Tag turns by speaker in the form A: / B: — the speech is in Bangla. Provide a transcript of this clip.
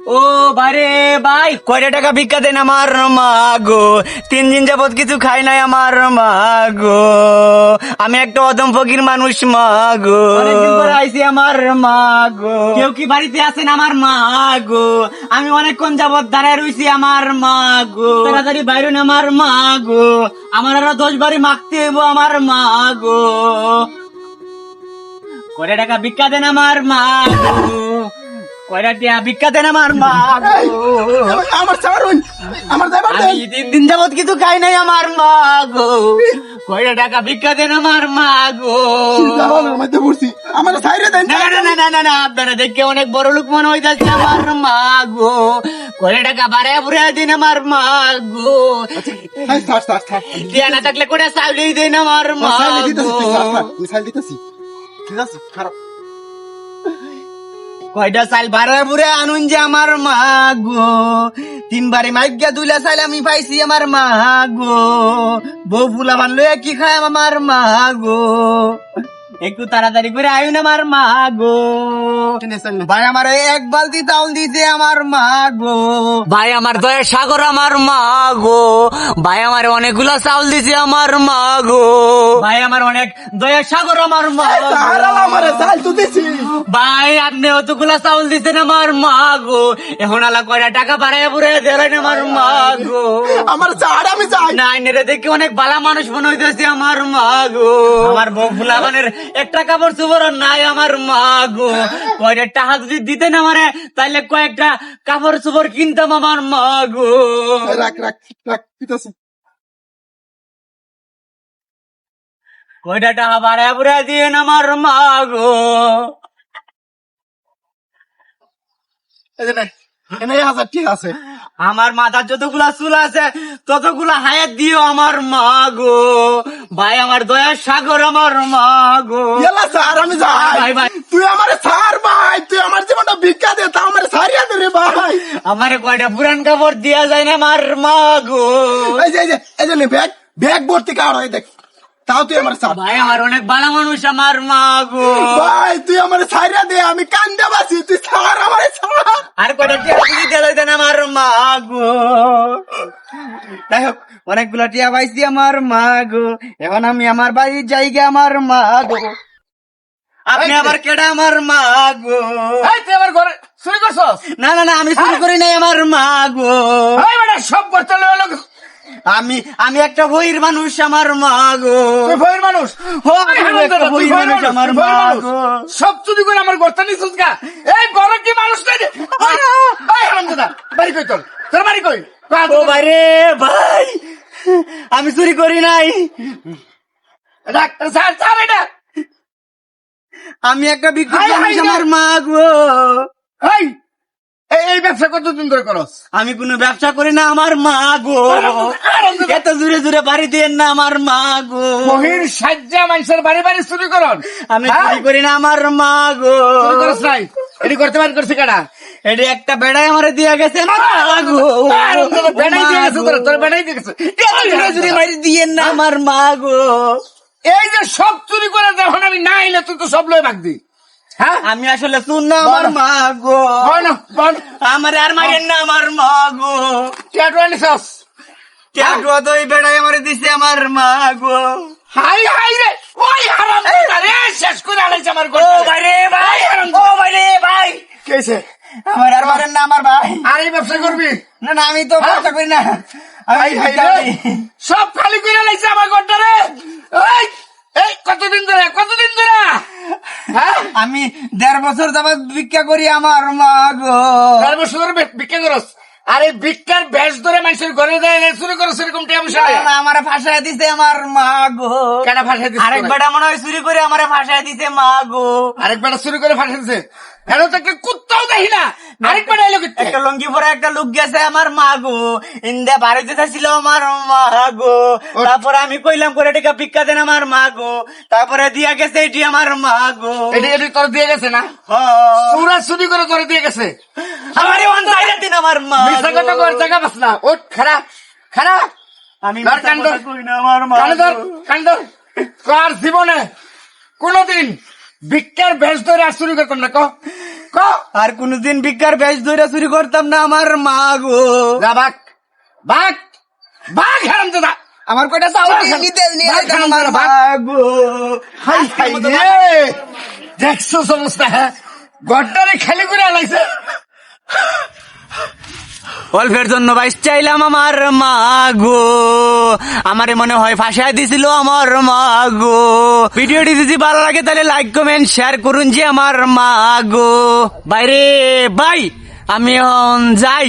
A: ও বারে ভাই, কয়টা টাকা ভিক্ষা দেন আমার মা গো। 3 দিন যাবত কিছু খাই নাই আমার মা গো। আমি একটা অদম ফকির মানুষ মা গো। অনেকদিন পরে আইছি আমার মা গো। কেউ কি বাড়িতে আছেন আমার মা গো? আমি অনেকক্ষণ যাবত দাঁড়ায় রইছি আমার মা গো। তাড়াতাড়ি বাইরে আমার মা গো। আমার আরো 10 বাড়ি মাখতে হইব আমার মা গো। কয়টা টাকা ভিক্ষা দেন আমার মা গো। কয়টা টাকা ভিক্ষা দেন আমার মা গো।
B: আমার ছাড়ুন, আমার যাবার দেন।
A: আমি 3 দিন যাবত কিছু খাই নাই আমার মা গো। কয়টা টাকা ভিক্ষা দেন আমার মা গো।
B: জালালের মধ্যে পড়ছি, আমার ছাইরে দেন।
A: না না না না না না, আপনারা দেখে অনেক বড় লোক মনে হইতাছে আমার মা গো। কয়টা টাকা বাড়ায় বুড়ে দিন আমার মা গো।
B: হাই থাক থাক থাক,
A: টিয়া না থাকলে কোটা চাউলেই দেন আমার মা
B: ছাইলে দিতেছি,
A: গো।
B: তুই থাক থাক, আমি ছাইলে দিতেছি। ঠিক আছে, খারাপ।
A: কয়টা চাল বাড়ায় বুড়ে আনুন যে আমার মা গো। 3 বারে মাইকা 2 চাল আমি পাইছি আমার মা গো। বউ ফুলা বানলো কি খায় আমার মা গো। একটু তাড়াতাড়ি করে আয়ুন আমার মা গো। ভাই আমার 1 বালতি চাউল দিতে আমার মা গো। ভাই আমার দয়া সাগর আমার মা গো। ভাই আমার অনেকগুলা চাউল দিছে আমার মা গো। ভাই আমার অনেক দয়া সাগর আমার মা
B: হারাল আমারে ছাইল তো দিছি।
A: ভাই আপনি অতগুলা চাউল দিতেন আমার মা গো। এখন আলা কয়টা টাকা বাড়ায় বুড়ে দিলেন আমার মা গো।
B: আমার ছাড়, আমি যাই।
A: না নেরে দেখে অনেক ভালো মানুষ মনে হইতেছে আমার মা গো। আমার বউ ফুলাবানের একটা কাপড় চোপড় নাই আমার মা গো। কয়টা টাকা যদি দিতেন আমারে তাইলে কয়েকটা কাপড় চোপড় কিনতাম আমার মা গো।
B: রাখ রাখ রাখ, দিতেছি।
A: কয়টা টাকা বাড়ায় বুড়ে দিয়েন আমার মা গো।
B: এই যে নে, এনে 1000 ঠিক আছে।
A: আমার মাথার যতগুলা চুল আছে ততগুলা হায়াত দিও আমার মা গো। ভাই আমার দয়ার সাগর আমার মা গো।
B: এলা স্যার, আমি যাই।
A: ভাই, ভাই।
B: তুই আমারে ছাড় ভাই, তুই আমার জীবনটা ভিক্ষা দে, তা আমারে ছাড়িয়া দে রে ভাই।
A: আমারে কয়টা পুরান কাপড় দিয়া যায় না আমার মা গো।
B: এই যে এই যে এই যে নে, ব্যাগ ব্যাগ ভর্তি কার হয় দেখ, তাও তুই আমার ছাড়
A: ভাই আমার অনেক ভালো মানুষ আমার মা গো।
B: ভাই। তুই আমারে ছাড়িয়া দে, আমি কান্দে বাসি, তুই ছাড় আমারে ছাড়।
A: আর কয়টা টিয়া বুঝি দিয়া লইতেন আমার মা গো। যাই হোক, অনেকগুলা টিয়া পাইছি আমার মা গো। এখন আমি আমার বাড়ির জায়গা আমার মা গো। আপনি আবার কেডা আমার মা গো।
C: এই তুই আমার ঘরে চুরি করছস?
A: না না না, আমি চুরি করি নাই আমার মা গো।
C: এই বেটা সব করতে লোক,
A: আমি আমি একটা বইয়ের মানুষ আমার মা গো।
C: তুই ভয়ের মানুষ।
A: হো,
C: এই
A: আমি একটা
C: হারামজাদা, তুই
A: বইয়ের
C: ভয়ের
A: মানুষ
C: মানুষ,
A: আমার
C: তুই ভয়ের
A: মা
C: মানুষ।
A: গো।
C: সব চুরি করে আমার ঘরটা নিছিস গা। এই ঘরে কি মানুষ নাই রে? এই হারামজাদা, বাড়ি কই তোর? তোর বাড়ি কই?
A: ও ভাই রে ভাই, আমি চুরি করি নাই।
C: ডাক্তার স্যার স্যার এটা।
A: আমি একটা বিক্ষুব্ধ
C: হাই, হাই,
A: মানুষ
C: হাই।
A: আমার মা গো।
C: এই এই ব্যবসা কতদিন ধরে করস?
A: আমি কোনো ব্যবসা করি না আমার মা গো। এত জোরে জোরে বাড়ি দিয়ে না আমার মা গো।
C: মহির সাজ্জা মানুষের বাড়ি বাড়ি চুরি করন।
A: আমি
C: হ্যাঁ?
A: চুরি করি না আমার মা গো।
C: চুরি করস নাই? এটি করতে পারি করছে কেডা?
A: এটি একটা বেড়াই আমার দিয়া গেছে মা গো।
C: বেড়াই দিয়ে গেছে তোর, তোর বেড়াই দিয়ে গেছে।
A: এত জোরে জোরে বাড়ি দিয়ে না আমার মা গো।
C: এই যে সব চুরি করে যখন আমি না এলে তুই তো সব লয় ভাগদি। হ্যাঁ
A: আমি আসলে শুন না আমার মা গো।
C: বল বল,
A: আমার আর মাগেন না আমার মা গো।
C: টিয়াটু আনিস?
A: ট্যাটুয়া তো এই বেড়াই আমার দিছে আমার মা গো।
C: হাই হাই রে, ওই হারাম রে শেষ করে আলাইছে আমার
A: ও
C: ঘর।
A: ভাই রে ভাই, ও ভাই রে ভাই,
C: কেছে
A: আমার আর মারেন না আমার ভাই।
C: আর এই ব্যবসা করবি?
A: না না, আমি তো ব্যবসা করি না। আমি
C: হাই হাই রে, সব খালি করে আলাইছে আমার ঘরটা রে। এই এই কতদিন ধরে কতদিন ধরে? হ্যাঁ
A: আমি 1.5 বছর যাবত ভিক্ষা করি আমার মা গো।
C: 1.5 বছর ধরে ভিক্ষা করস? আর এই ভিক্ষার বেশ ধরে মানুষের ঘরে যায় চুরি করস এরকম টিয়া পয়সা?
A: আমার ফাঁসায় দিছে আমার মা গো।
C: কেডা ফাঁসাই দিছে?
A: আরেক বেটা মনে হয় চুরি করে আমার ফাঁসায় দিছে মা গো।
C: আরেক বেটা চুরি করে ফাঁসাই দিছে? এর তো একটা কুত্তাও দেখি না। আরেক বেটা এলো কিত্তে?
A: একটা লঙ্গি পরে একটা লোক গেছে আমার মা গো। ইন্দে বাড়িতে ছিল আমার মা গো। তারপরে আমি কইলাম করে টিকা ভিক্ষা দেন আমার মা গো। তারপরে দিয়া গেছে এটি আমার মা গো।
C: এটি এটি তোর দিয়ে গেছে না?
A: হ্যাঁ।
C: পুরা চুরি করে তোর দিয়ে গেছে।
A: আমার এমন চাইলে দিন আমার মা
C: মিথ্যা
A: গো।
C: কথা কর, জায়গা পাস না। ওঠ খারাপ খারাপ,
A: আমি
C: ধর
A: মিথ্যা
C: কান
A: কথা
C: ধর।
A: কই না আমার মা
C: কানে ধর
A: গো।
C: কানে ধর। কার জীবনে কোনদিন ভিক্ষার বেশ ধরে আর চুরি করতাম না? ক ক
A: আর কোনদিন ভিক্ষার বেশ ধরে চুরি করতাম না আমার মা গো।
C: যা বাঘ বাঘ বাঘ হারাম দাদা
A: আমার কয়টা চাউল নিতে নিয়ে
C: বাঘ
A: যেতাম
C: হারাম
A: আমার
C: দাদা,
A: মা
C: বাঘ।
A: গো।
C: হাই হাই রে দেখছো সমস্যা হ্যাঁ গড্ডারে খালি করে লাইছে
A: অল্পের জন্য বাইশ চাইলাম আমার মা গো, আমারে মনে হয় ফাঁসাই দিছিল আমার মা গো। ভিডিওটি যদি ভালো লাগে তাহলে লাইক কমেন্ট শেয়ার করুন যে আমার মা গো। বাইরে বাই, আমি এখন যাই।